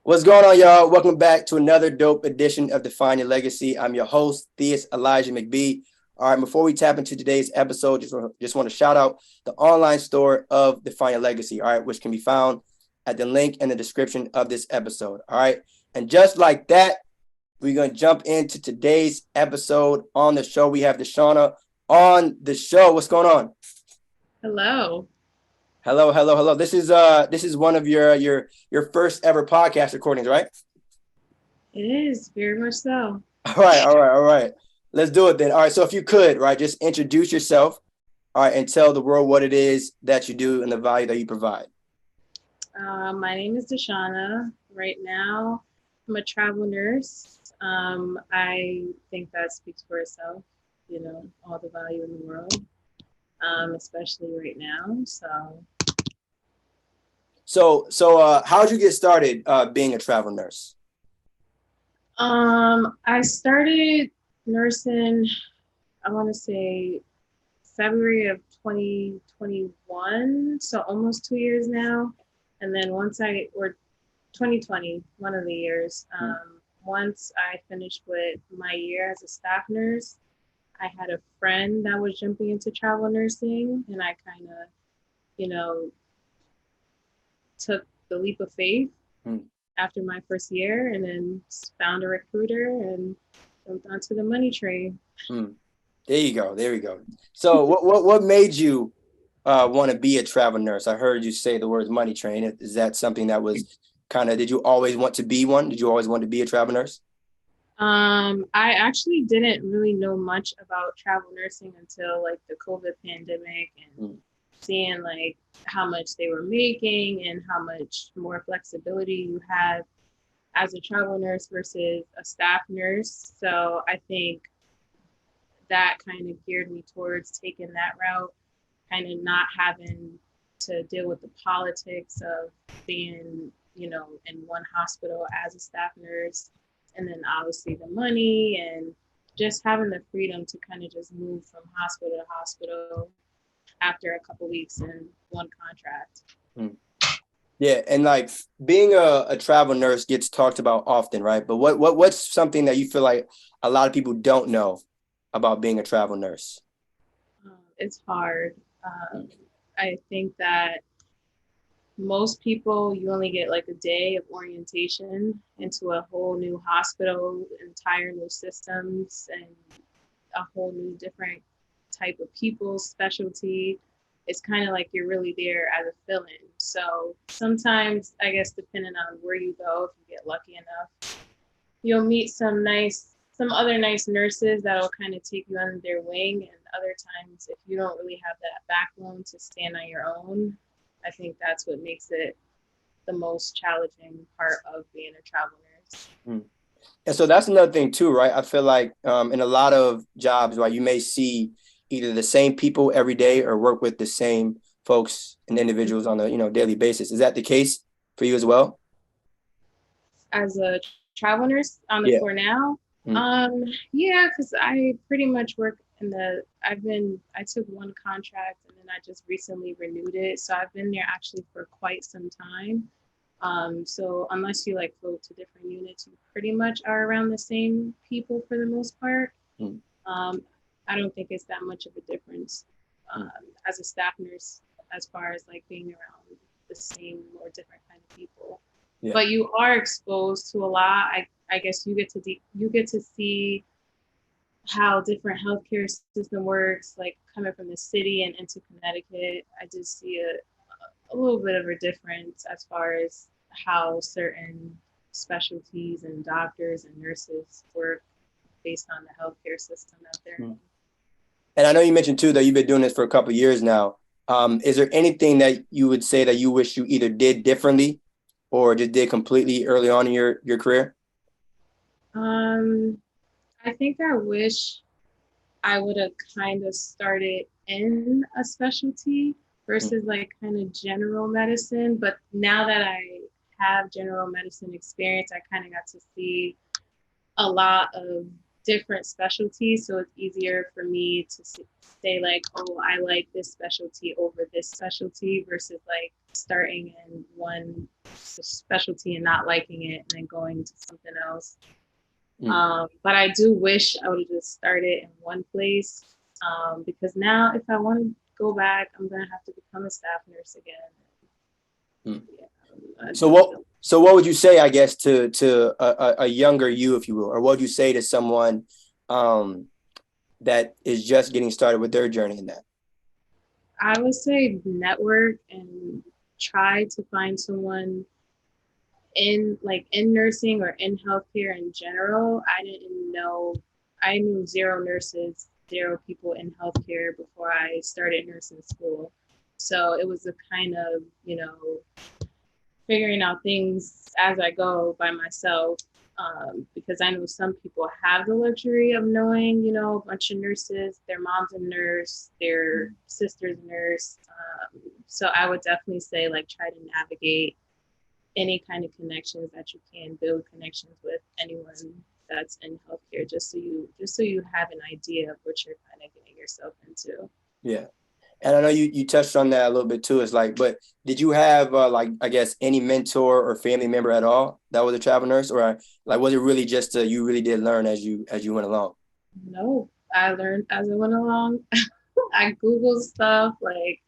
What's going on, y'all? Welcome back to another dope edition of Define Your Legacy. I'm your host, Theus Elijah McBee. All right, before we tap into today's episode, just want to shout out the online store of Define Your Legacy, all right, which can be found at the link in the description of this episode, all right? And just like that, we're going to jump into today's episode. On the show, we have Dashana on the show. What's going on? Hello. Hello. This is one of your first ever podcast recordings, right? It is very much so. All right. Let's do it then. All right. So if you could, right, just introduce yourself, all right, and tell the world what it is that you do and the value that you provide. My name is Dashana. Right now, I'm a travel nurse. I think that speaks for itself, all the value in the world, especially right now. So how did you get started being a travel nurse? I started nursing, I want to say February of 2021, so almost 2 years now. And then or 2020, one of the years, once I finished with my year as a staff nurse, I had a friend that was jumping into travel nursing, and I kind of, took the leap of faith after my first year, and then found a recruiter and jumped onto the money train. There you go. So what made you want to be a travel nurse? I heard you say the words money train. Is that something that was did you always want to be one? Did you always want to be a travel nurse? I actually didn't really know much about travel nursing until like the COVID pandemic and seeing like how much they were making and how much more flexibility you had as a travel nurse versus a staff nurse. So I think that kind of geared me towards taking that route, kind of not having to deal with the politics of being, in one hospital as a staff nurse, and then obviously the money and just having the freedom to kind of just move from hospital to hospital after a couple weeks in one contract. Yeah, and like being a travel nurse gets talked about often, right? But what's something that you feel like a lot of people don't know about being a travel nurse? It's hard. I think that most people, you only get like a day of orientation into a whole new hospital, entire new systems, and a whole new different type of people, specialty. It's kind of like you're really there as a fill-in. So sometimes, I guess, depending on where you go, if you get lucky enough, you'll meet some other nice nurses that'll kind of take you under their wing. And other times, if you don't really have that backbone to stand on your own, I think that's what makes it the most challenging part of being a travel nurse. And so that's another thing too, right? I feel like in a lot of jobs, right, you may see either the same people every day or work with the same folks and individuals on a daily basis. Is that the case for you as well? As a travel nurse on the floor now, yeah, because I pretty much work I took one contract and then I just recently renewed it. So I've been there actually for quite some time. So unless you like float to different units, you pretty much are around the same people for the most part. I don't think it's that much of a difference as a staff nurse as far as like being around the same or different kind of people. Yeah. But you are exposed to a lot. I guess you get to see how different healthcare system works, like coming from the city and into Connecticut. I did see a little bit of a difference as far as how certain specialties and doctors and nurses work based on the healthcare system out there. And I know you mentioned too that you've been doing this for a couple of years now. Is there anything that you would say that you wish you either did differently or just did completely early on in your career? I think I wish I would have kind of started in a specialty versus like kind of general medicine. But now that I have general medicine experience, I kind of got to see a lot of different specialties, so it's easier for me to say like, oh, I like this specialty over this specialty versus like starting in one specialty and not liking it and then going to something else. But I do wish I would have just started in one place, because now if I want to go back, I'm gonna have to become a staff nurse again. Yeah, So what would you say, I guess, to a younger you, if you will, or what would you say to someone that is just getting started with their journey in that? I would say network and try to find someone in nursing or in healthcare in general. I knew zero nurses, zero people in healthcare before I started nursing school. So it was a kind of, figuring out things as I go by myself, because I know some people have the luxury of knowing, a bunch of nurses, their mom's a nurse, their sister's a nurse. So I would definitely say like try to navigate any kind of connections that you can, build connections with anyone that's in healthcare, just so you have an idea of what you're kind of getting yourself into. Yeah. And I know you touched on that a little bit too. It's like, but did you have I guess any mentor or family member at all that was a travel nurse, or like was it really just you really did learn as you went along? No, I learned as I went along. I Googled stuff, like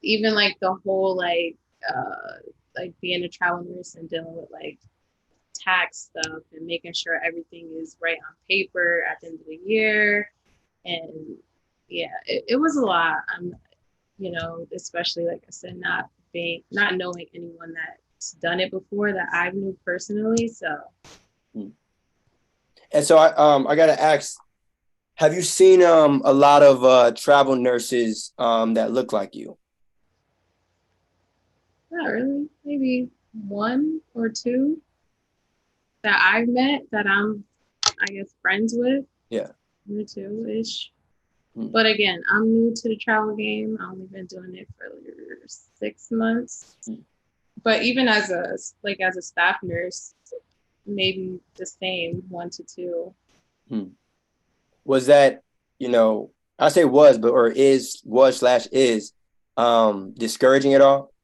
even like the whole like being a travel nurse and dealing with like tax stuff and making sure everything is right on paper at the end of the year. And yeah, it was a lot. Especially like I said, not knowing anyone that's done it before that I knew personally. So. And so I gotta ask, have you seen a lot of travel nurses that look like you? Not really. Maybe one or two that I've met that I'm, I guess, friends with. Yeah. Me too-ish. But again, I'm new to the travel game. I've only been doing it for 6 months. But even as a staff nurse, maybe the same, 1 to 2. Was that, I say was, but or is was/is discouraging at all?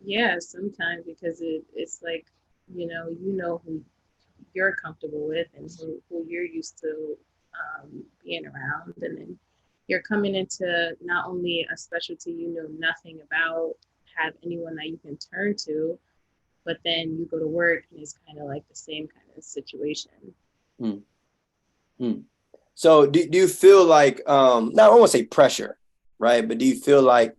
Yeah, sometimes because it's like, you know who you're comfortable with and who you're used to being around. And then you're coming into not only a specialty you know nothing about, have anyone that you can turn to, but then you go to work and it's kind of like the same kind of situation. So do you feel like, now I won't say pressure, right? But do you feel like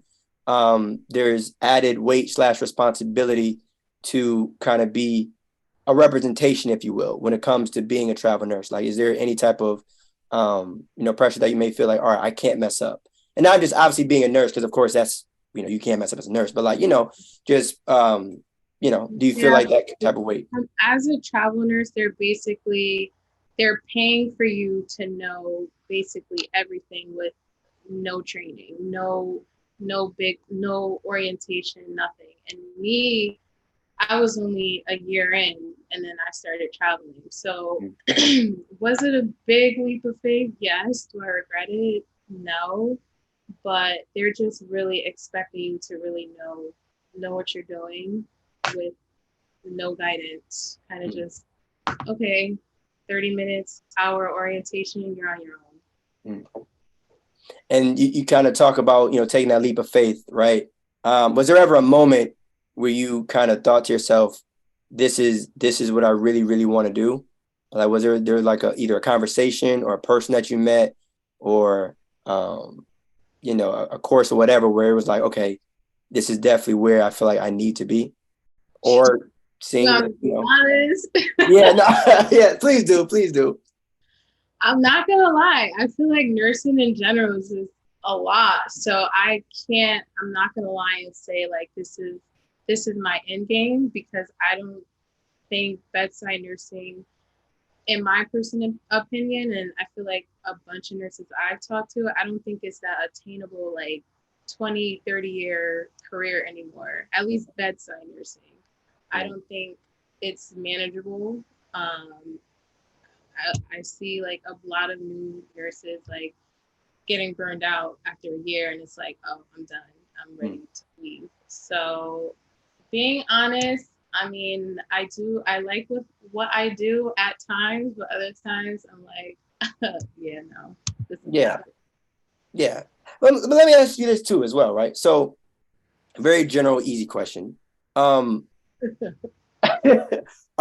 there's added weight/responsibility to kind of be a representation, if you will, when it comes to being a travel nurse? Like, is there any type of, pressure that you may feel like, all right, I can't mess up? And not just obviously being a nurse, because of course that's, you can't mess up as a nurse, but like, just, do you feel like that type of weight? As a travel nurse, they're paying for you to know basically everything with no training, no orientation, nothing. And me, I was only a year in and then I started traveling. So was it a big leap of faith? Yes. Do I regret it? No. But they're just really expecting you to really know what you're doing with no guidance. Kind of just, okay, 30 minutes, hour orientation, you're on your own. And you kind of talk about, taking that leap of faith, right? Was there ever a moment where you kind of thought to yourself, this is what I really, really want to do? Like, was there like either a conversation or a person that you met or, a course or whatever, where it was like, okay, this is definitely where I feel like I need to be? Or seeing, honest. Yeah, no, yeah, please do. I'm not gonna lie. I feel like nursing in general is a lot. So I'm not gonna lie and say like this is my end game, because I don't think bedside nursing, in my personal opinion, and I feel like a bunch of nurses I've talked to, I don't think it's that attainable like 20, 30-year career anymore, at least bedside nursing. I don't think it's manageable. I see like a lot of new nurses like getting burned out after a year, and it's like, oh, I'm done. I'm ready to leave. So being honest, I mean, I like what I do at times, but other times I'm like, yeah, no, this is Yeah. not it. Yeah. But let me ask you this too as well, right? So very general, easy question. Are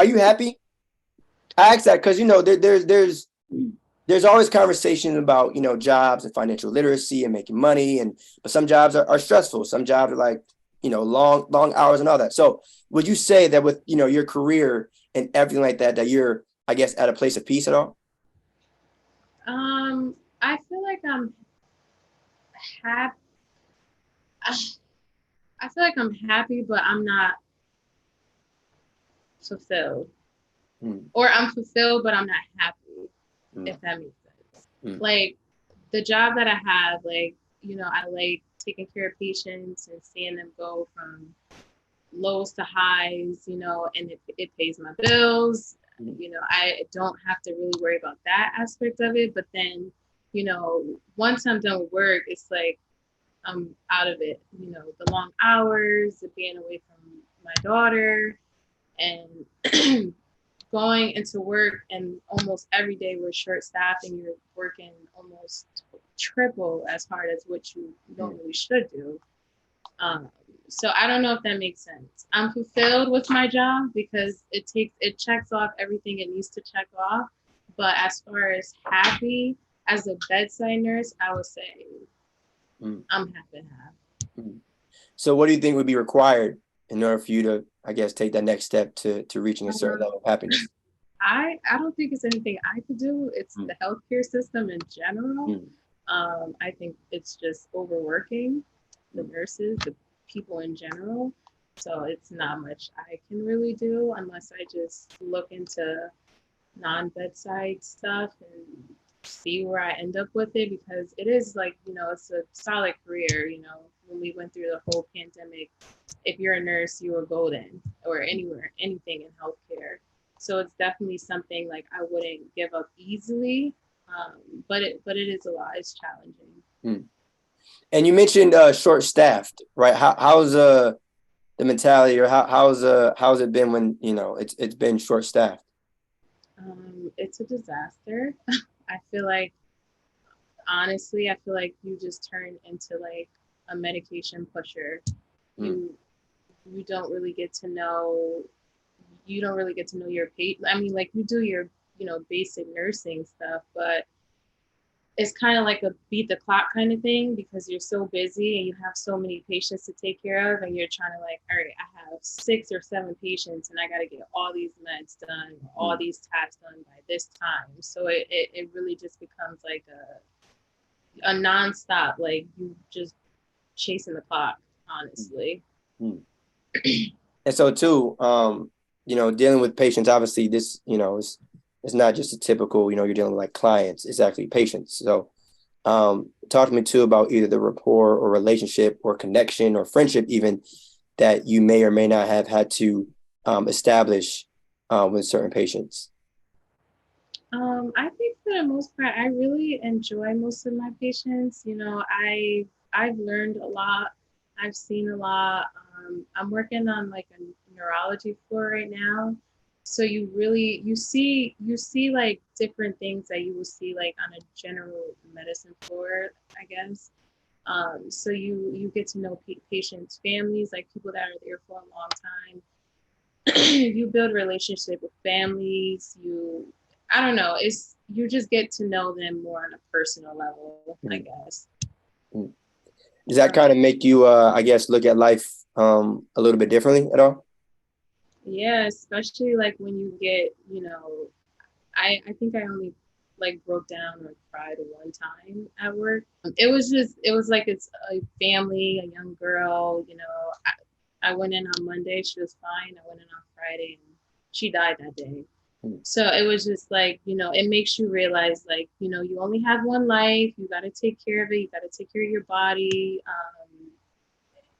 you happy? I ask that because there's always conversation about jobs and financial literacy and making money, but some jobs are stressful. Some jobs are like long hours and all that. So would you say that with your career and everything like that you're, I guess, at a place of peace at all? I feel like I'm happy. I feel like I'm happy, but I'm not fulfilled. Or I'm fulfilled, but I'm not happy, if that makes sense. Like the job that I have, like, I like taking care of patients and seeing them go from lows to highs, and it pays my bills. I don't have to really worry about that aspect of it. But then, once I'm done with work, it's like I'm out of it. The long hours, the being away from my daughter, and going into work, and almost every day we're short staffed and you're working almost triple as hard as what you normally should do. So I don't know if that makes sense. I'm fulfilled with my job because it checks off everything it needs to check off. But as far as happy as a bedside nurse, I would say I'm half and half. So what do you think would be required in order for you to, I guess, take that next step to reaching a certain level of happiness? I don't think it's anything I could do. It's the healthcare system in general. I think it's just overworking the nurses, the people in general. So it's not much I can really do unless I just look into non-bedside stuff and see where I end up with it, because it is like, it's a solid career. When we went through the whole pandemic, if you're a nurse, you were golden, or anything in healthcare. So it's definitely something like I wouldn't give up easily, but it is a lot. It's challenging. And you mentioned short staffed, right? How's the mentality, or how's it been when it's been short staffed? It's a disaster. I feel like, honestly, I feel like you just turn into like a medication pusher. You don't really get to know your patient. I mean, like, you do your basic nursing stuff, but it's kind of like a beat the clock kind of thing, because you're so busy and you have so many patients to take care of, and you're trying to, like, all right, I have 6 or 7 patients and I got to get all these meds done, all these tasks done by this time. So it really just becomes like a nonstop, like, you just chasing the clock, honestly. And so too, dealing with patients, obviously this, it's not just a typical, you're dealing with like clients, it's actually patients. So talk to me too about either the rapport or relationship or connection or friendship even that you may or may not have had to establish with certain patients. I think for the most part, I really enjoy most of my patients. I've learned a lot. I've seen a lot. I'm working on like a neurology floor right now. So you see like different things that you will see like on a general medicine floor, I guess. So you get to know patients' families, like people that are there for a long time. You build relationship with families. I don't know, you just get to know them more on a personal level, I guess. Does that kind of make you, I guess, look at life a little bit differently at all? Yeah, especially like when you get, I think I only like broke down or cried one time at work. It was like it's a family, a young girl, I went in on Monday, she was fine. I went in on Friday and she died that day. So it was just like, it makes you realize, like, you only have one life. You got to take care of it. You got to take care of your body.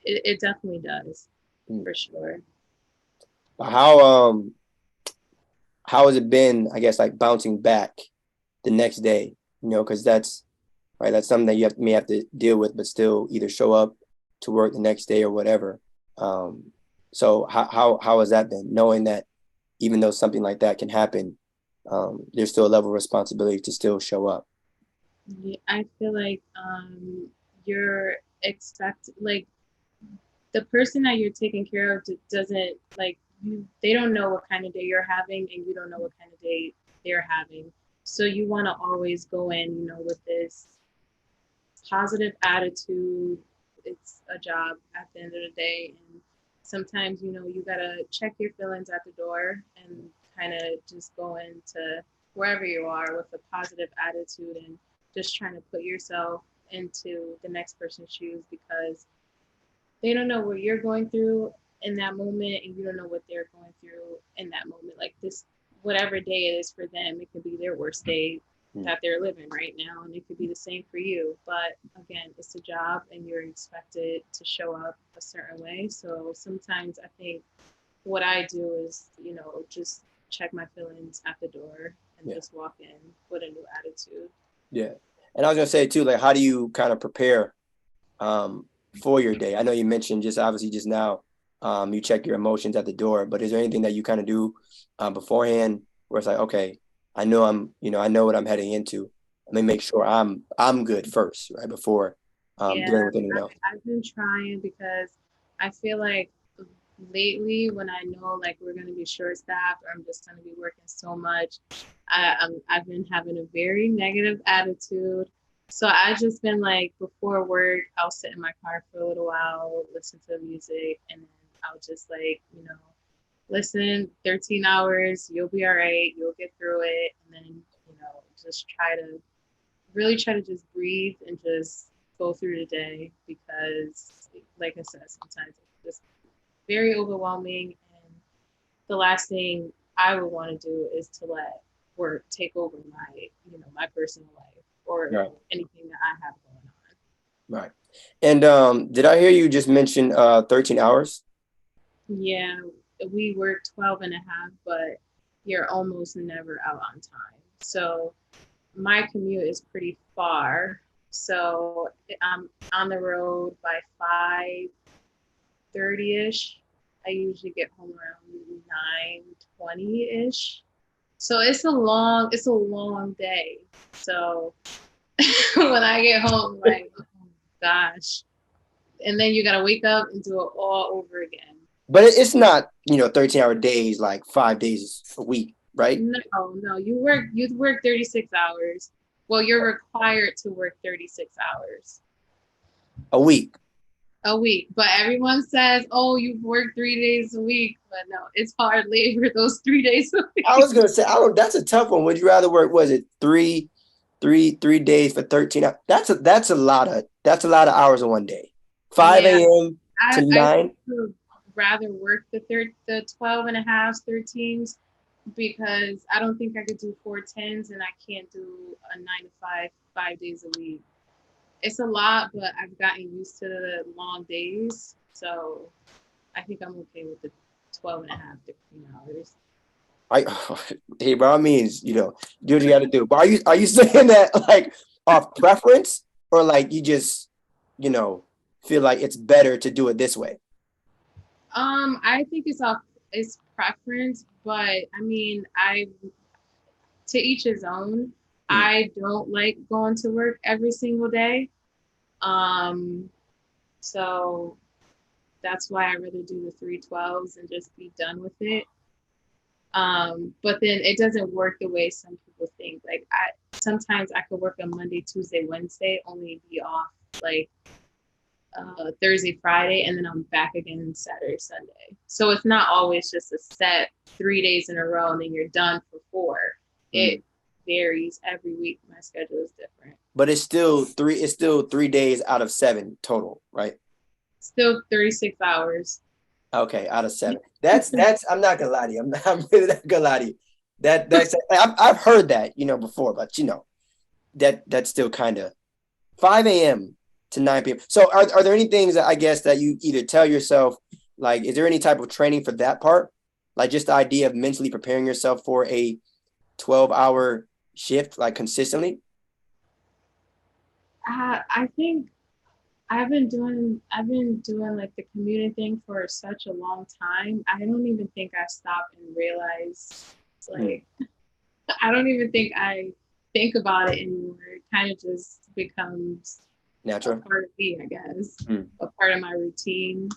It definitely does, for sure. How how has it been, I guess, like bouncing back the next day, because that's right. That's something that may have to deal with, but still either show up to work the next day or whatever. So how has that been, knowing that even though something like that can happen, there's still a level of responsibility to still show up? Yeah, I feel like you're like the person that you're taking care of doesn't like you. They don't know what kind of day you're having, and you don't know what kind of day they're having. So you want to always go in, with this positive attitude. It's a job at the end of the day, and sometimes you gotta check your feelings at the door and kind of just go into wherever you are with a positive attitude and just trying to put yourself into the next person's shoes, because they don't know what you're going through in that moment, and you don't know what they're going through in that moment. Like this, whatever day it is for them, it could be their worst day that they're living right now, and it could be the same for you. But again, it's a job, and you're expected to show up a certain way. So sometimes I think what I do is, just check my feelings at the door and just walk in with a new attitude. Yeah. And I was gonna say too, like, how do you kind of prepare for your day? I know you mentioned just obviously just now, you check your emotions at the door, but is there anything that you kind of do beforehand where it's like, okay, I know I know what I'm heading into. Let me make sure I'm good first, right? Before dealing with anything else. I've been trying, because I feel like lately when I know like we're going to be short staffed, or I'm just going to be working so much, I've been having a very negative attitude. So I just been like, before work, I'll sit in my car for a little while, listen to music, and then I'll just like, listen, 13 hours, you'll be all right, you'll get through it. And then, just really try to just breathe and just go through the day, because like I said, sometimes it's just very overwhelming, and the last thing I would want to do is to let work take over my personal life or anything that I have going on. Right. And did I hear you just mention 13 hours? Yeah, we work 12 and a half, but you're almost never out on time. So my commute is pretty far. So I'm on the road by 5:30ish. I usually get home around 9:20ish. So it's a long day. So when I get home, like, oh gosh. And then you gotta wake up and do it all over again. But it's not, 13-hour days, like 5 days a week, right? No. You work 36 hours. Well, you're required to work 36 hours. A week. But everyone says, oh, you work 3 days a week. But no, it's hard labor those 3 days a week. I was gonna say, that's a tough one. Would you rather work, was it three days for 13 hours? That's a lot of hours in one day. 5 a.m. to 9. I would rather work the 12 and a half, 13s, because I don't think I could do 4 10s, and I can't do a 9 to 5, 5 days a week. It's a lot, but I've gotten used to the long days. So I think I'm okay with the 12 and a half, 13 hours. Hey, by all means, do what you got to do. But are you saying that like off preference, or like you just, feel like it's better to do it this way? I think it's preference, but I mean, to each his own. I don't like going to work every single day. So that's why I rather do the 312s and just be done with it. But then it doesn't work the way some people think. Like sometimes I could work on Monday, Tuesday, Wednesday, only be off like Thursday, Friday, and then I'm back again Saturday, Sunday. So it's not always just a set 3 days in a row and then you're done for 4. It varies every week. My schedule is different. But it's still 3 days out of 7 total, right? Still 36 hours. Okay, out of 7. That's I'm not gonna lie to you. I'm really not gonna lie to you. That's I've heard that, before, but that's still kind of 5 a.m. to 9 p.m. So are there any things that I guess that you either tell yourself, like, is there any type of training for that part? Like just the idea of mentally preparing yourself for a 12-hour shift, like consistently? I think I've been doing like the commuting thing for such a long time. I don't even think I stopped and realized like I don't even think I think about it anymore. It kind of just becomes Natural. a part of me, I guess, a part of my routine.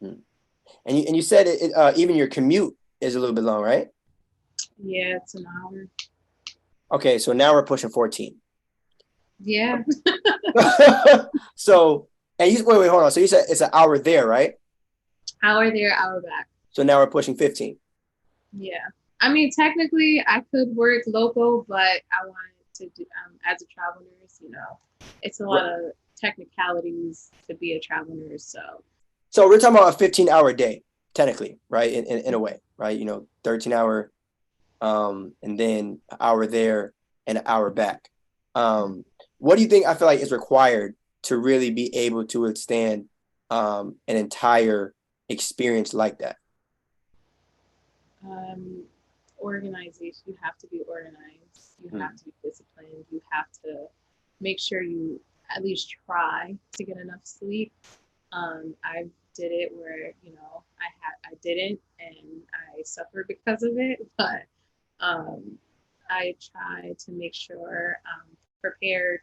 And you said even your commute is a little bit long, right? Yeah, it's an hour. Okay, so now we're pushing 14. Yeah. So, and you wait, hold on. So you said it's an hour there, right? Hour there, hour back. So now we're pushing 15. Yeah. I mean, technically, I could work local, but I wanted to do, as a travel nurse, it's a lot of technicalities to be a travel nurse. So we're talking about a 15-hour day, technically, right? In a way, right? 13-hour, and then an hour there and an hour back. What do you think I feel like is required to really be able to withstand an entire experience like that? Organization. You have to be organized. You have to be disciplined. You have to make sure you at least try to get enough sleep. I did it where I didn't, and I suffered because of it. But I try to make sure I'm prepare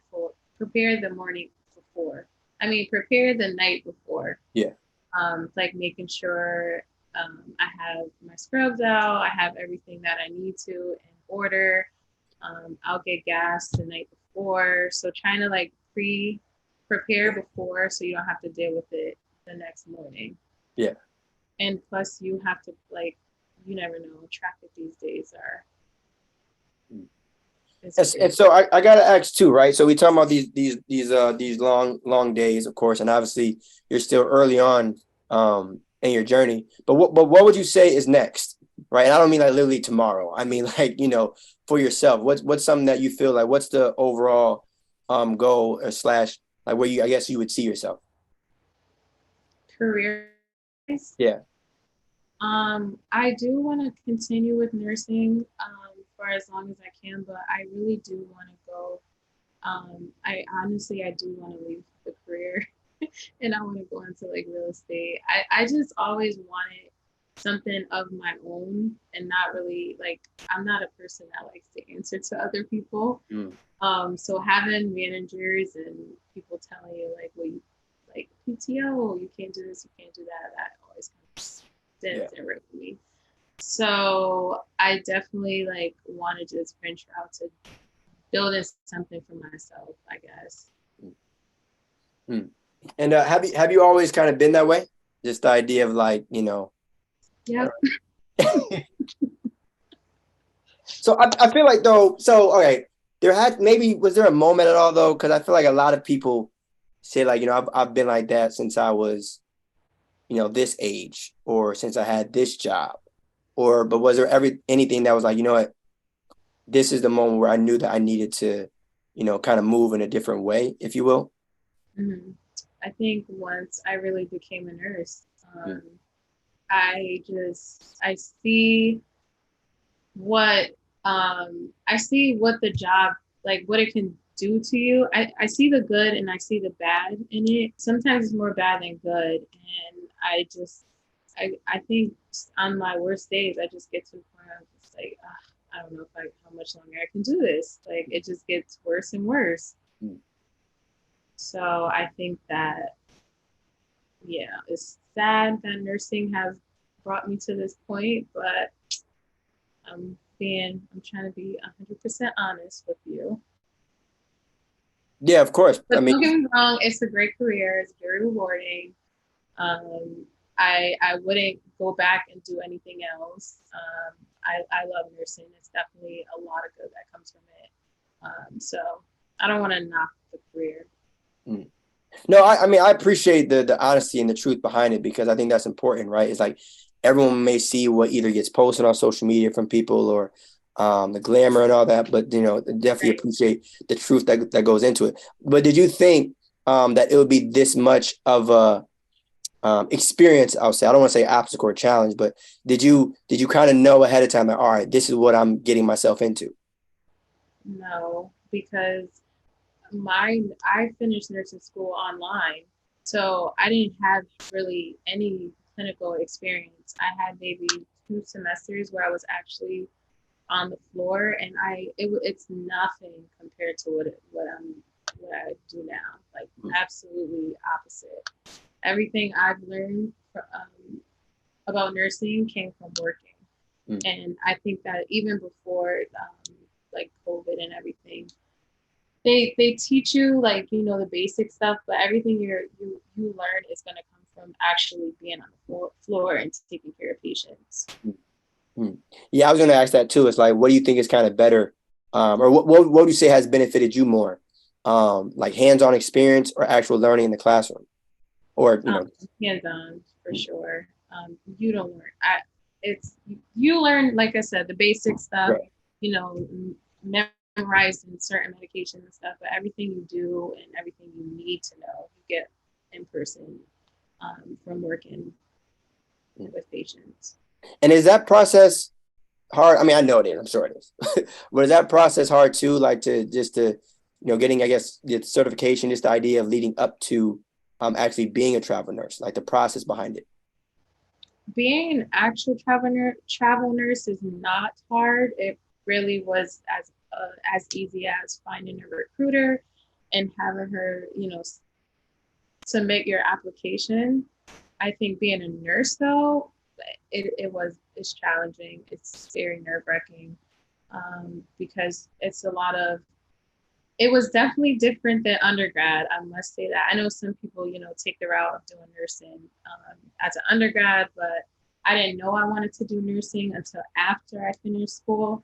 the morning before. I mean, prepare the night before. Yeah. Like making sure I have my scrubs out. I have everything that I need to in order. I'll get gas the night before. So trying to like prepare before so you don't have to deal with it the next morning. Yeah. And plus you have to you never know, traffic these days are. And so I gotta ask too, right? So we talking about these long days, of course, and obviously you're still early on in your journey. But what would you say is next, right? And I don't mean like literally tomorrow. I mean like for yourself. What's something that you feel like? What's the overall goal or slash like where I guess you would see yourself? Career. Yeah. I do want to continue with nursing for as long as I can, but I really do want to go. I do want to leave the career and I want to go into like real estate. I just always wanted something of my own and not really like, I'm not a person that likes to answer to other people. So having managers and people telling you like, well, you like PTO, you can't do this, you can't do that, that always comes didn't work for me. So I definitely like want to just venture out to building something for myself, I guess. And have you always kind of been that way? Just the idea of like, Yeah. So I feel like though, okay, was there a moment at all though? Because I feel like a lot of people say like, I've been like that since I was, this age or since I had this job, but was there anything that was like, what, this is the moment where I knew that I needed to, kind of move in a different way, if you will? Mm-hmm. I think once I really became a nurse, I see what the job, like what it can do to you. I see the good and I see the bad in it. Sometimes it's more bad than good. And I think on my worst days, I just get to a point of just like, I don't know how much longer I can do this. Like it just gets worse and worse. So I think that, it's sad that nursing has brought me to this point, but I'm trying to be 100% honest with you. Yeah, of course. But don't get me wrong, it's a great career. It's very rewarding. I wouldn't go back and do anything else. I love nursing. It's definitely a lot of good that comes from it. So I don't want to knock the career. No, I mean, I appreciate the honesty and the truth behind it because I think that's important, right? It's like everyone may see what either gets posted on social media from people or the glamour and all that, but, definitely appreciate the truth that goes into it. But did you think that it would be this much of a experience, I'll say, I don't want to say obstacle or challenge, but did you kind of know ahead of time that, all right, this is what I'm getting myself into? No, because I finished nursing school online, so I didn't have really any clinical experience. I had maybe 2 semesters where I was actually on the floor, and it's nothing compared to what I do now. Like absolutely opposite. Everything I've learned about nursing came from working, and I think that even before like COVID and everything, they teach you like the basic stuff, but everything you learn is going to come from actually being on the floor and taking care of patients. Yeah, I was going to ask that too. It's like, what do you think is kind of better, or what would you say has benefited you more, like hands-on experience or actual learning in the classroom, or hands-on for sure. You don't learn. You learn, like I said, the basic stuff. Right. Memorizing certain medications and stuff, but everything you do and everything you need to know, you get in person from working with patients. And is that process hard? I mean, I know it is. I'm sure it is. But is that process hard too? Like to getting, I guess, the certification, just the idea of leading up to actually being a travel nurse, like the process behind it. Being an actual travel nurse is not hard. It really was as easy as finding a recruiter and having her, submit your application. I think being a nurse though, it's challenging. It's very nerve-wracking because it was definitely different than undergrad. I must say that. I know some people, take the route of doing nursing as an undergrad, but I didn't know I wanted to do nursing until after I finished school.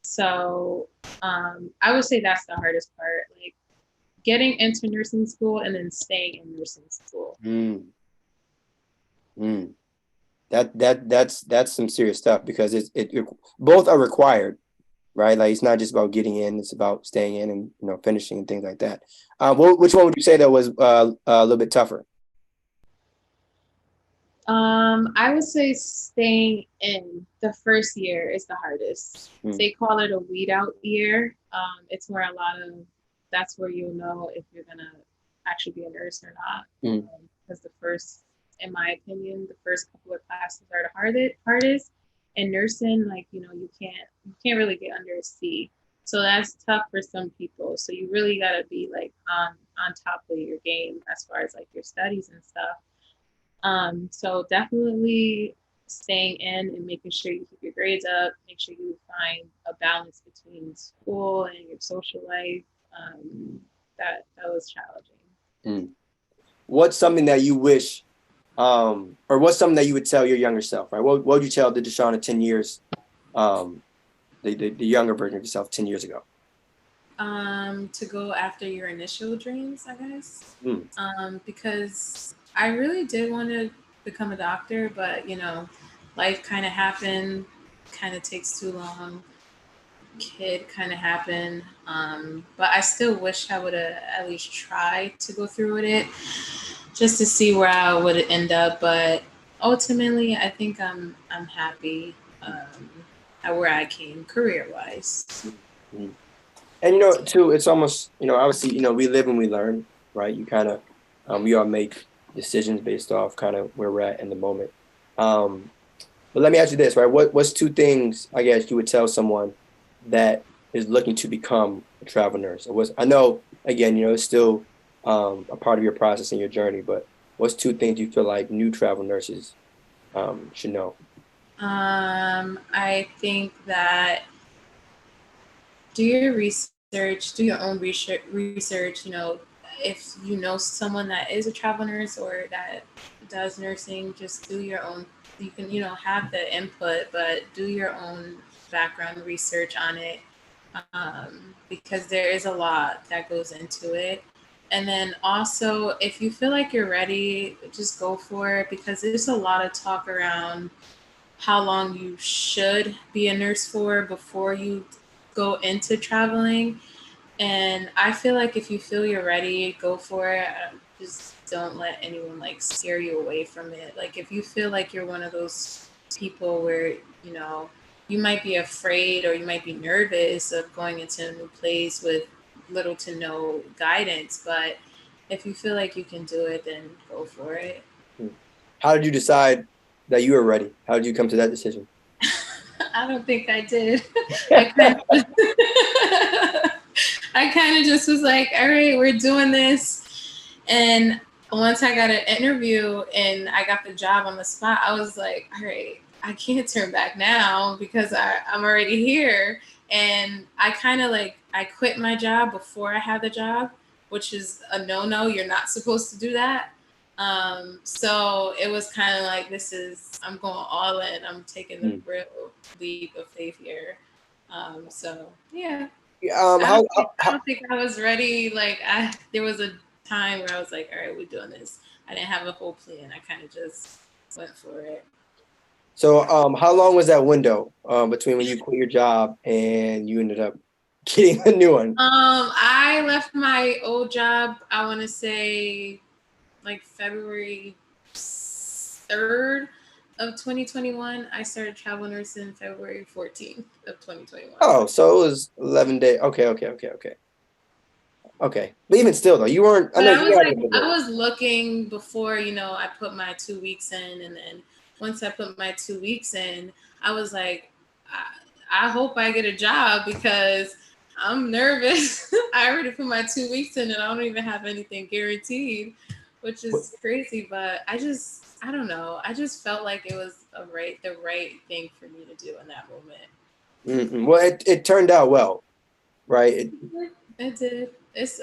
So I would say that's the hardest part, like getting into nursing school and then staying in nursing school. That's some serious stuff, because it both are required, right? Like it's not just about getting in; it's about staying in and finishing and things like that. Which one would you say that was a little bit tougher? I would say staying in the first year is the hardest. They call it a weed out year. It's where that's where you'll know if you're gonna actually be a nurse or not. Because in my opinion, the first couple of classes are the hardest. And nursing, like you can't really get under a C, so that's tough for some people. So you really gotta be like on top of your game as far as like your studies and stuff. So definitely staying in and making sure you keep your grades up, make sure you find a balance between school and your social life. That was challenging. What's something that you wish, or what's something that you would tell your younger self, right? What would you tell the Dashana 10 years, the younger version of yourself 10 years ago? To go after your initial dreams, I guess. Because I really did want to become a doctor, but life kind of happened, kind of takes too long. Kid kind of happened, but I still wish I would have at least tried to go through with it, just to see where I would end up. But ultimately, I think I'm happy at where I came career wise. And too, it's almost obviously we live and we learn, right? You kind of we all make decisions based off kind of where we're at in the moment. But let me ask you this, right? What's 2 things, I guess, you would tell someone that is looking to become a travel nurse? I know, again, it's still a part of your process and your journey, but what's 2 things you feel like new travel nurses should know? I think that do your research, do your own research. If you know someone that is a travel nurse or that does nursing, just do your own. You can, have the input, but do your own background research on it, because there is a lot that goes into it. And then also, if you feel like you're ready, just go for it, because there's a lot of talk around how long you should be a nurse for before you go into traveling. And I feel like if you feel you're ready, go for it. Just don't let anyone like scare you away from it. Like if you feel like you're one of those people where, you know, you might be afraid or you might be nervous of going into a new place with little to no guidance, but if you feel like you can do it, then go for it. How did you decide that you were ready? How did you come to that decision? I don't think I did. I kind of I kind of just was like, all right, we're doing this. And once I got an interview and I got the job on the spot, I was like, all right, I can't turn back now because I'm already here. And I kind of like, I quit my job before I had the job, which is a no-no. You're not supposed to do that. So it was kind of like, I'm going all in. I'm taking the real leap of faith here. So yeah. I don't think I was ready. Like there was a time where I was like, all right, we're doing this. I didn't have a whole plan. I kind of just went for it. So how long was that window between when you quit your job and you ended up getting a new one? I left my old job, I want to say like February 3rd of 2021. I started travel nursing February 14th of 2021. Oh, so it was 11 days. Okay. But even still, though, you weren't. I was looking before, you know, I put my 2 weeks in, and then once I put my 2 weeks in, I was like, I hope I get a job because I'm nervous. I already put my 2 weeks in, and I don't even have anything guaranteed, which is crazy. But I don't know. I just felt like it was the right thing for me to do in that moment. Well, it turned out well, right? It did.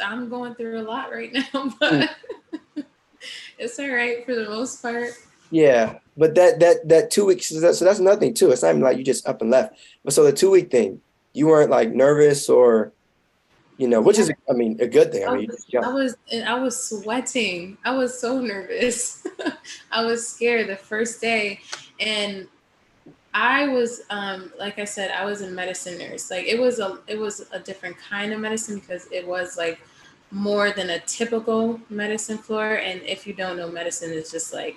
I'm going through a lot right now, but it's all right for the most part. Yeah, but that 2 weeks, so that's nothing too. It's not even like you just up and left. But so the 2 week thing, you weren't like nervous or, you know, which is, I mean, a good thing. I mean, you just jumped. I was sweating. I was so nervous. I was scared the first day, and I was like I said, I was a medicine nurse. Like it was a different kind of medicine because it was like more than a typical medicine floor. And if you don't know, medicine is just like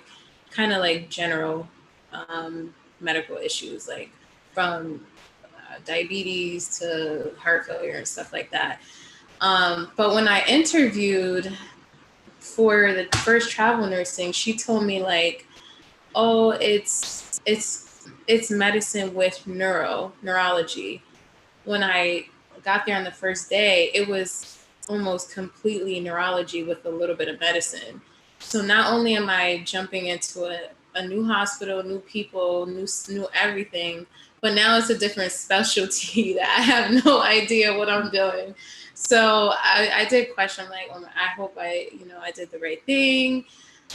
kind of like general medical issues, like from diabetes to heart failure and stuff like that. But when I interviewed for the first travel nursing, she told me like, oh, it's medicine with neurology. When I got there on the first day, it was almost completely neurology with a little bit of medicine. So not only am I jumping into a new hospital, new people, new everything, but now it's a different specialty that I have no idea what I'm doing. So I did question like, I hope I did the right thing.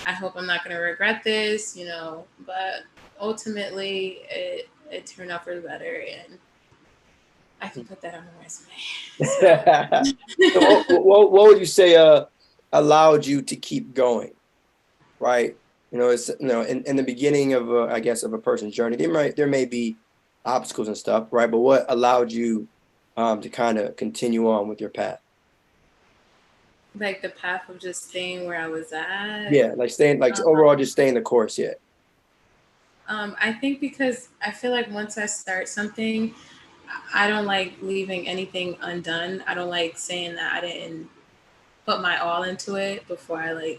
I hope I'm not going to regret this, but ultimately it turned out for the better, and I can put that on my resume. So what would you say allowed you to keep going, right? It's in the beginning of I guess of a person's journey, there may be obstacles and stuff, right? But what allowed you to kind of continue on with your path? Like the path of just staying where I was at. Yeah, like overall just staying the course. Yeah. I think because I feel like once I start something, I don't like leaving anything undone. I don't like saying that I didn't put my all into it before I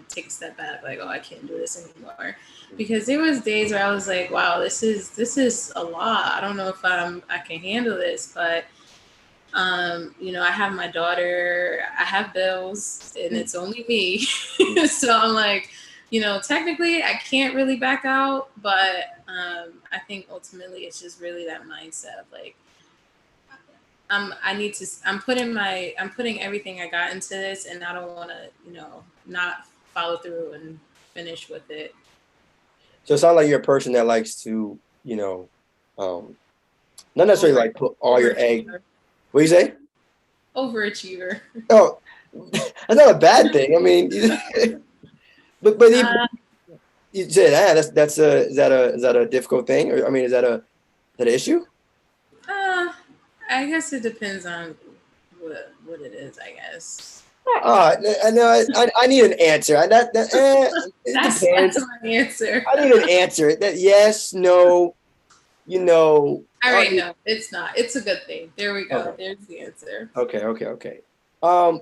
take a step back, like, oh, I can't do this anymore. Because there was days where I was like, wow, this is a lot. I don't know if I can handle this, but I have my daughter, I have bills, and it's only me. So I'm like, technically I can't really back out, but I think ultimately it's just really that mindset of like, I'm putting everything I got into this, and I don't want to, not follow through and finish with it. So it sounds like you're a person that likes to, not necessarily like put all your eggs. What do you say? Overachiever. Oh, that's not a bad thing. I mean, but you said that's is that a difficult thing? Or I mean, is that an issue? I guess it depends on what it is, I guess. I know. I need an answer. It That's depends. my answer. I need an answer. That yes, no, All right, no, it's not. It's a good thing. There we go. Okay. There's the answer. Okay.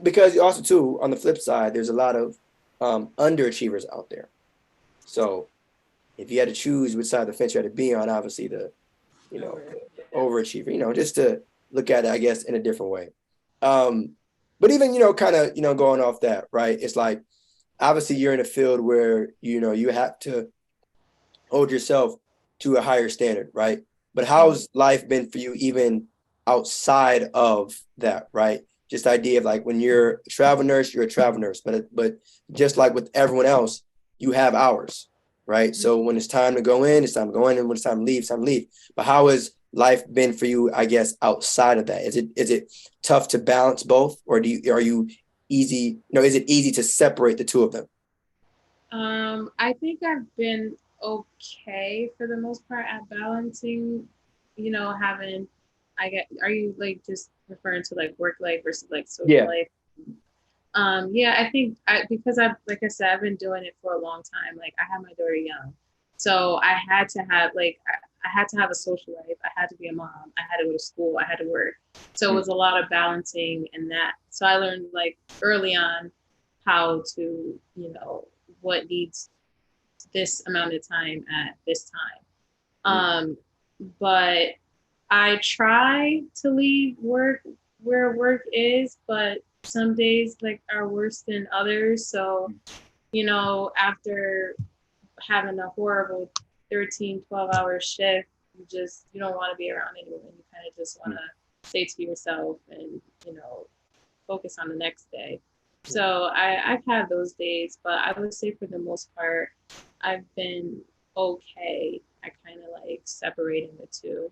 Because also too, on the flip side, there's a lot of underachievers out there. So if you had to choose which side of the fence you had to be on, obviously the overachiever, just to look at it, I guess, in a different way. But even, kind of, going off that, right? It's like, obviously you're in a field where, you have to hold yourself to a higher standard, right? But how's life been for you even outside of that, right? Just the idea of like when you're a travel nurse, you're a travel nurse, but just like with everyone else, you have hours, right? So when it's time to go in, it's time to go in, and when it's time to leave, it's time to leave. But how has life been for you, I guess, outside of that? Is it tough to balance both, or are you easy? Is it easy to separate the two of them? I think I've been okay for the most part at balancing, having are you like just referring to like work life versus like social life? Yeah, I think because like I said, I've been doing it for a long time. Like I had my daughter young. So I had to have I had to have a social life. I had to be a mom. I had to go to school. I had to work. So it was a lot of balancing in that. So I learned like early on how to, what needs this amount of time at this time. But I try to leave work where work is, but some days like are worse than others. So, after having a horrible 13, 12-hour shift, you don't want to be around anyone. You kind of just want to stay to yourself and, focus on the next day. So I've had those days, but I would say for the most part, I've been okay at kind of like separating the two.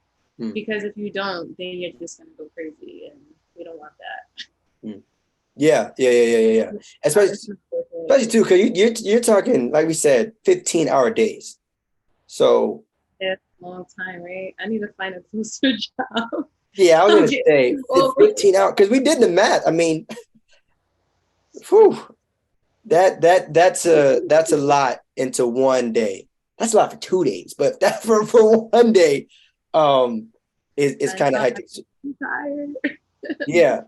Because if you don't, then you're just going to go crazy, and we don't want that. Yeah. Especially too, because you're talking, like we said, 15-hour days. So that's a long time, right? I need to find a closer job. Yeah, I was going to say 15 hours, because we did the math. I mean, whew, that's a lot into one day. That's a lot for 2 days, but that for one day is kind of hectic. I'm tired. Yeah.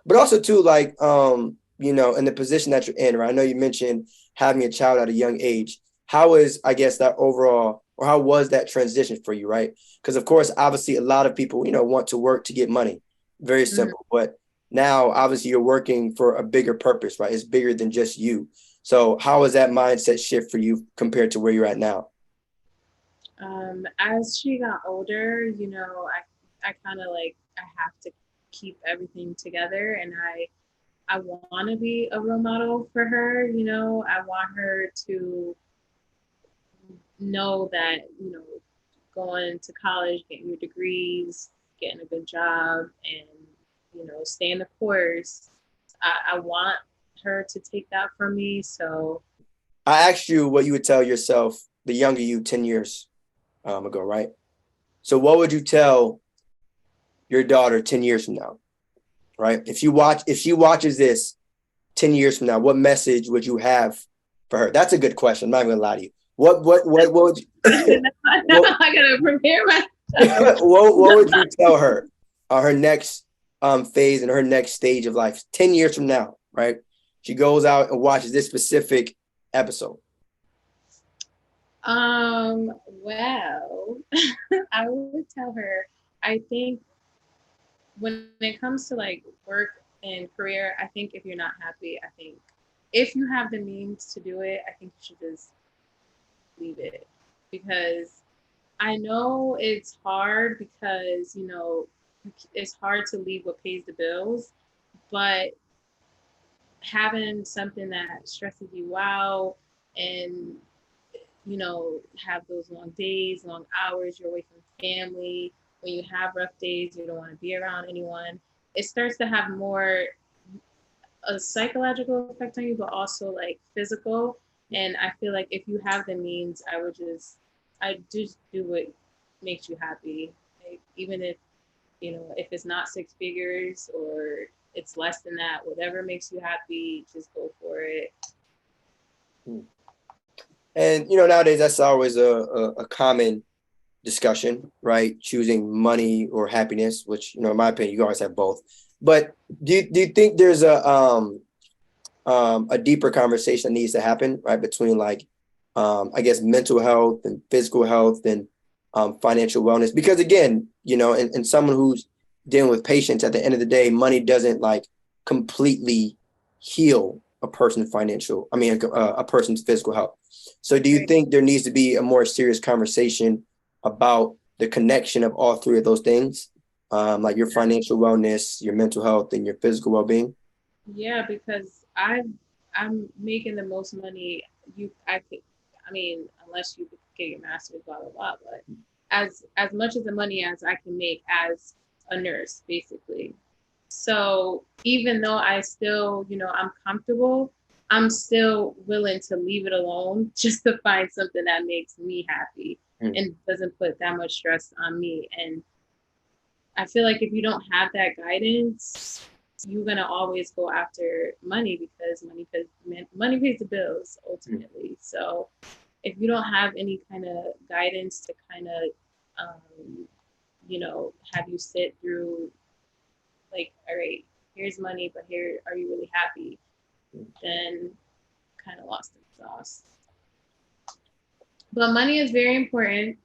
But also too, like in the position that you're in, right? I know you mentioned having a child at a young age. How is, I guess, that overall, or how was that transition for you, right? Because of course, obviously, a lot of people, want to work to get money. Very simple. But now, obviously, you're working for a bigger purpose, right? It's bigger than just you. So how is that mindset shift for you compared to where you're at now? As she got older, I kind of like I have to keep everything together, and I want to be a role model for her. I want her to know that, going to college, getting your degrees, getting a good job, and, staying the course. I want her to take that from me. So I asked you what you would tell yourself, the younger you, 10 years ago, right? So what would you tell your daughter 10 years from now, right? If she watches this 10 years from now, what message would you have for her? That's a good question. I'm not even gonna lie to you. What would you I gotta prepare myself. what would you tell her her next phase and her next stage of life 10 years from now, right? She goes out and watches this specific episode. Well, I would tell her, I think when it comes to like work and career, I think if you're not happy, I think if you have the means to do it, I think you should just leave it. Because I know it's hard because, it's hard to leave what pays the bills, but having something that stresses you out and, have those long days, long hours, you're away from family. When you have rough days, you don't want to be around anyone. It starts to have more a psychological effect on you, but also like physical. And I feel like if you have the means, I just do what makes you happy. Like, even if, if it's not six figures or it's less than that. Whatever makes you happy, just go for it. And, nowadays that's always a common discussion, right? Choosing money or happiness, which, in my opinion, you always have both. But do you think there's a deeper conversation that needs to happen, right? Between like, I guess, mental health and physical health and financial wellness, because again, and someone who's dealing with patients, at the end of the day, money doesn't like completely heal a person's a person's physical health. So do you think there needs to be a more serious conversation about the connection of all three of those things, like your financial wellness, your mental health, and your physical well-being? Yeah, because I'm making the most money unless you get your master's, blah blah blah. But as much of the money as I can make as a nurse, basically. So even though I still, I'm comfortable, I'm still willing to leave it alone just to find something that makes me happy and doesn't put that much stress on me. And I feel like if you don't have that guidance, you're gonna always go after money because money pays the bills ultimately. So if you don't have any kind of guidance to kind of have you sit through like, all right, here's money, but here, are you really happy? Then kind of lost the sauce. But money is very important.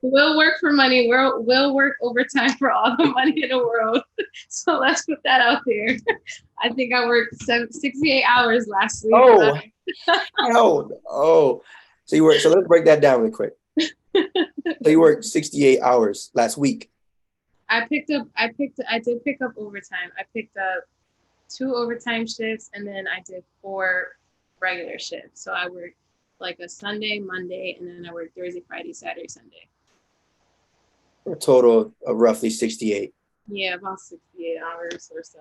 We'll work for money. We'll work overtime for all the money in the world. So let's put that out there. I think I worked 68 hours last week. Oh, so let's break that down really quick. So you worked 68 hours last week. I did pick up overtime. I picked up 2 overtime shifts and then I did 4 regular shifts. So I worked like a Sunday, Monday, and then I worked Thursday, Friday, Saturday, Sunday. A total of roughly 68. Yeah, about 68 hours or so.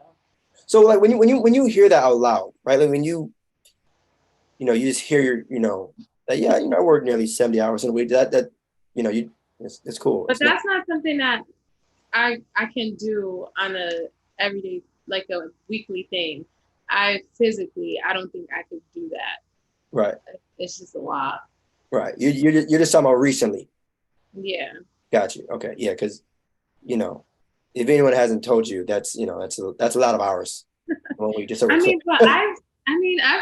So like when you hear that out loud, right? Like when you just hear I work nearly 70 hours in a week. That it's cool. But that's not something that I can do on a everyday, like a weekly thing. I don't think I could do that. Right. It's just a lot. Right. You're just talking about recently. Yeah. Got you. Okay. Yeah. Because, if anyone hasn't told you, that's a lot of hours. I've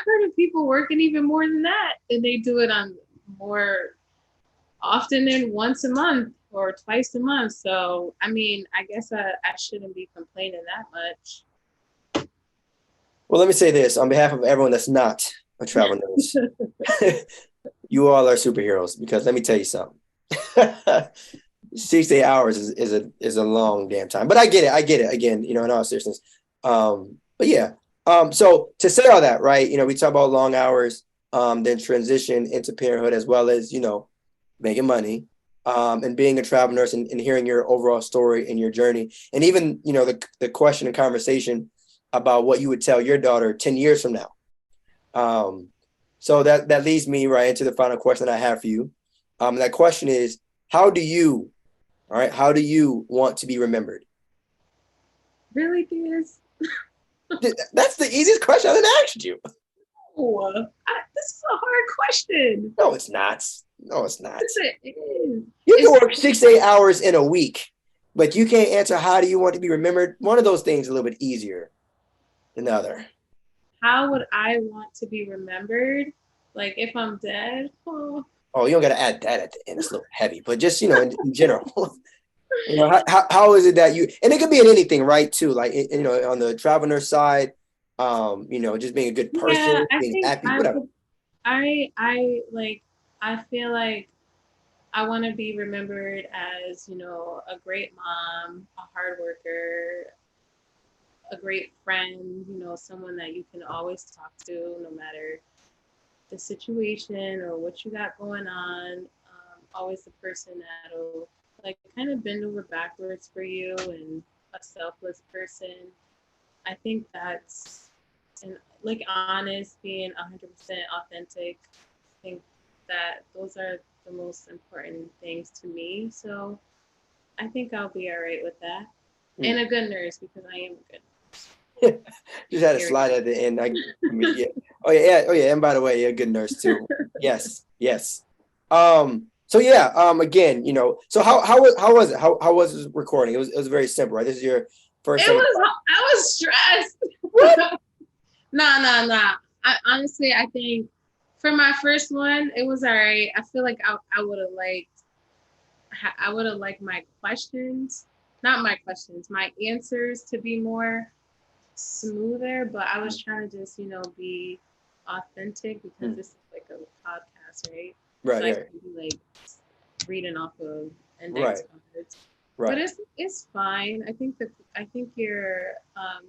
heard of people working even more than that, and they do it on more often than once a month or twice a month. So, I guess I shouldn't be complaining that much. Well, let me say this on behalf of everyone that's not a travel nurse. You all are superheroes, because let me tell you something. 68 hours is a long damn time. But I get it again, in all seriousness. But yeah. So to say all that, right, we talk about long hours, then transition into parenthood, as well as, making money, and being a travel nurse, and hearing your overall story and your journey. And even, the question and conversation about what you would tell your daughter 10 years from now. So that leads me right into the final question that I have for you. That question is, how do you want to be remembered? Really, Theus? That's the easiest question I've asked you. Oh, this is a hard question. No, it's not. It is. You can work 6 to 8 hours in a week, but you can't answer how do you want to be remembered. One of those things is a little bit easier than the other. How would I want to be remembered? Like if I'm dead? Oh, you don't got to add that at the end. It's a little heavy, but just, in general. How is it that you, and it could be in anything, right? Too, like, on the travel nurse side, just being a good person, being happy, whatever. I feel like I want to be remembered as, a great mom, a hard worker, a great friend, someone that you can always talk to no matter the situation or what you got going on. Always the person that'll like kind of bend over backwards for you, and a selfless person. I think that's, and like honest, being 100% authentic. I think that those are the most important things to me. So I think I'll be all right with that. And a good nurse, because I am a good nurse. Just had a slide at the end. I mean, yeah. Oh yeah. Oh yeah. And by the way, you're a good nurse too. Yes. Yes. So yeah. Again, so how was it? How was this recording? It was very simple, right? This is your first. I was stressed. What? Nah. I think for my first one, it was all right. I feel like I would have liked my questions, not my questions, my answers to be more smoother, but I was trying to just, be authentic, because this is like a podcast, right? Right. So I can be like reading off of index cards. Right. But it's fine. I think you're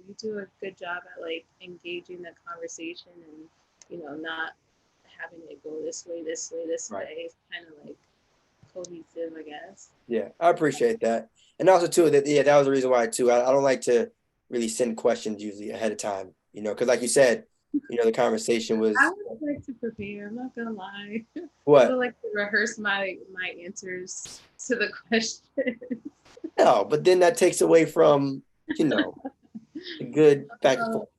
you do a good job at like engaging the conversation, and not having it go this way. It's kind of like cohesive, I guess. Yeah, I appreciate that. And also too, that was the reason why too. I don't like to really send questions usually ahead of time, because like you said, the conversation was. I would like to prepare. I'm not gonna lie. What? I would like to rehearse my answers to the question. No, but then that takes away from the good back and forth.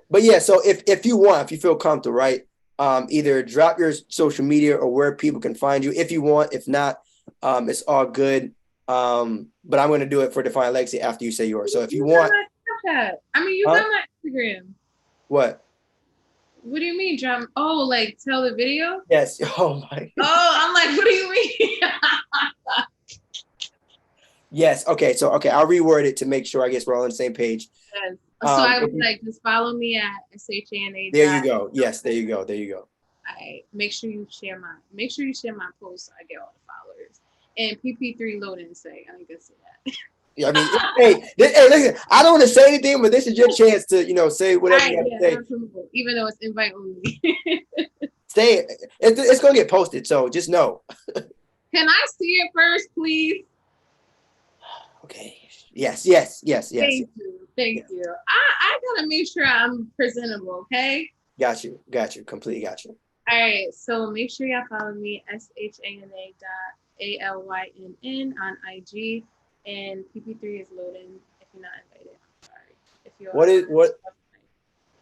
But yeah, so if you feel comfortable, right? Either drop your social media or where people can find you if you want. If not, it's all good. But I'm going to do it for Define Legacy after you say yours. So if you want, you got my Instagram. What? What do you mean, drum? Oh, like tell the video? Yes. Oh my. Oh, I'm like, what do you mean? Yes. Okay. So I'll reword it to make sure I guess we're all on the same page. Yes. So I would just follow me at SHANA. There you go. Yes. There you go. All right. Make sure you share my post so I get all the followers. And PP3 loading say, I think I say that. Yeah, I mean, hey, listen, I don't want to say anything, but this is your chance to, say whatever you have to say. Absolutely. Even though it's invite only. Say it. It's going to get posted, so just know. Can I see it first, please? Okay. Yes. Thank you. I gotta make sure I'm presentable, okay? Got you. Completely got you. All right. So make sure y'all follow me SHANA.ALYNN on IG, and PP3 is loading. If you're not invited, I'm sorry. If you're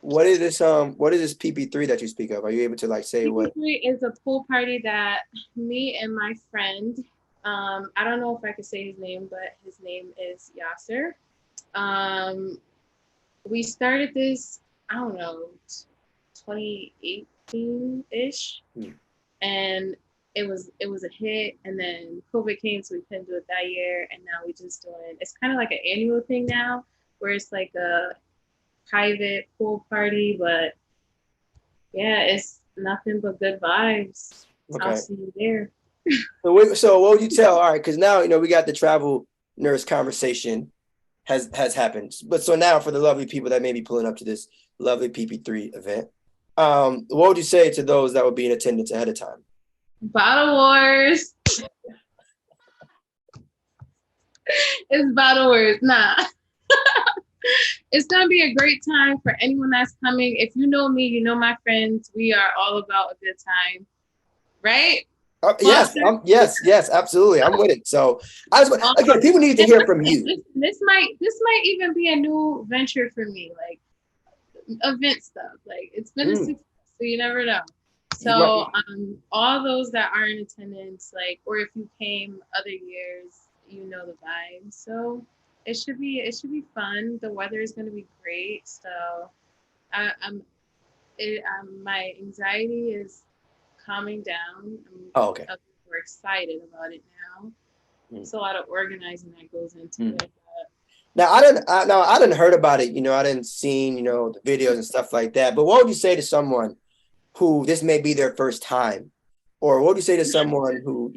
what is this PP3 that you speak of? Are you able to like say what? PP3 is a pool party that me and my friend, I don't know if I could say his name, but his name is Yasser. We started this, I don't know, 2018-ish. And it was a hit, and then COVID came, so we couldn't do it that year. And now we just doing, it's kind of like an annual thing now, where it's like a private pool party, but yeah, it's nothing but good vibes. Okay. I'll see you there. So what would you tell? All right, because now we got the travel nurse conversation has happened. But so now for the lovely people that may be pulling up to this lovely PP3 event, what would you say to those that would be in attendance ahead of time? Bottle wars. It's bottle wars. Nah. It's gonna be a great time for anyone that's coming. If you know me, you know my friends. We are all about a good time, right? Yes, absolutely. I'm with it. So again, people need to hear from you. This might even be a new venture for me, like event stuff. Like it's been a success, so you never know. So all those that are in attendance, like, or if you came other years, you know the vibe. So it should be fun. The weather is going to be great. So my anxiety is calming down. Okay. We're excited about it now. There's a lot of organizing that goes into it. Now I didn't heard about it. I didn't seen the videos and stuff like that. But what would you say to someone who this may be their first time, or what would you say to someone who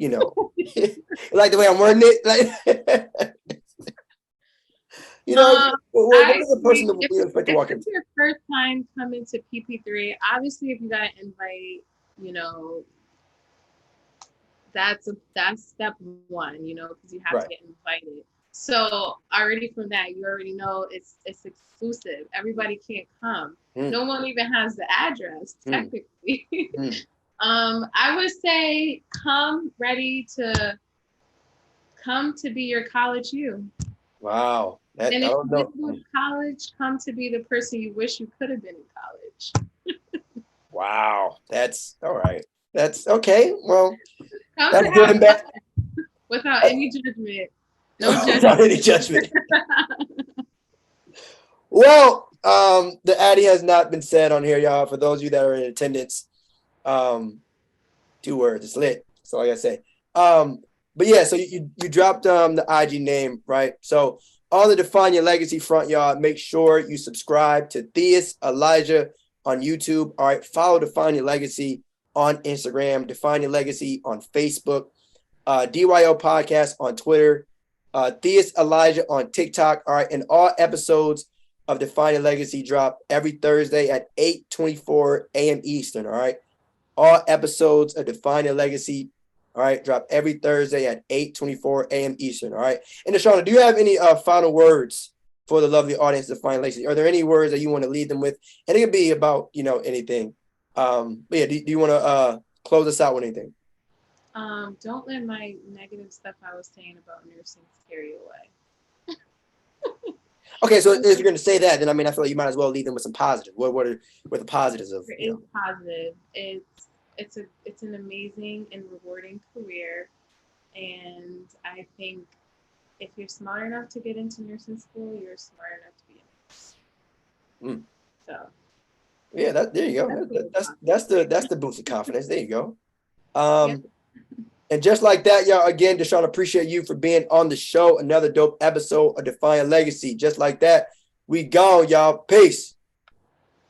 like the way I'm wording it, like what is a person that we expect to walk into? If it's your first time coming to PP3, obviously if you got an invite, that's step one, because you have to get invited. So already from that, you already know it's exclusive. Everybody can't come. No one even has the address technically. I would say come to be your college you. Wow. That, And I if don't you know. didn't go to college, come to be the person you wish you could have been in college. Wow. That's all right. That's okay. Well, Come that's to good have and bad. fun without any judgment. No Without judgment. any judgment. Well, the Addy has not been said on here, y'all. For those of you that are in attendance, 2 words, it's lit. That's all I gotta say. But yeah, so you dropped the IG name, right? So on the Define Your Legacy front, y'all, make sure you subscribe to Theus Elijah on YouTube. All right, follow Define Your Legacy on Instagram, Define Your Legacy on Facebook, DYO Podcast on Twitter, Theus Elijah on TikTok. All right, and all episodes of Define Your Legacy drop every Thursday at 8:24 a.m. Eastern. All right. All episodes of Define Your Legacy, all right, drop every Thursday at 8:24 a.m. Eastern, all right? And Dashana, do you have any final words for the lovely audience of Define Your Legacy? Are there any words that you want to lead them with? And it could be about, anything. But yeah, do you want to close us out with anything? Don't let my negative stuff I was saying about nursing scare you away. Okay, so if you're going to say that, then I feel like you might as well lead them with some positive. What are the positives of? It is positive. It's an amazing and rewarding career, and I think if you're smart enough to get into nursing school, you're smart enough to be a nurse. So yeah, there you go. That's the boost of confidence. There you go. Yep. And just like that, y'all, again, Dashana, appreciate you for being on the show. Another dope episode of Define Your Legacy. Just like that, we gone, y'all. Peace.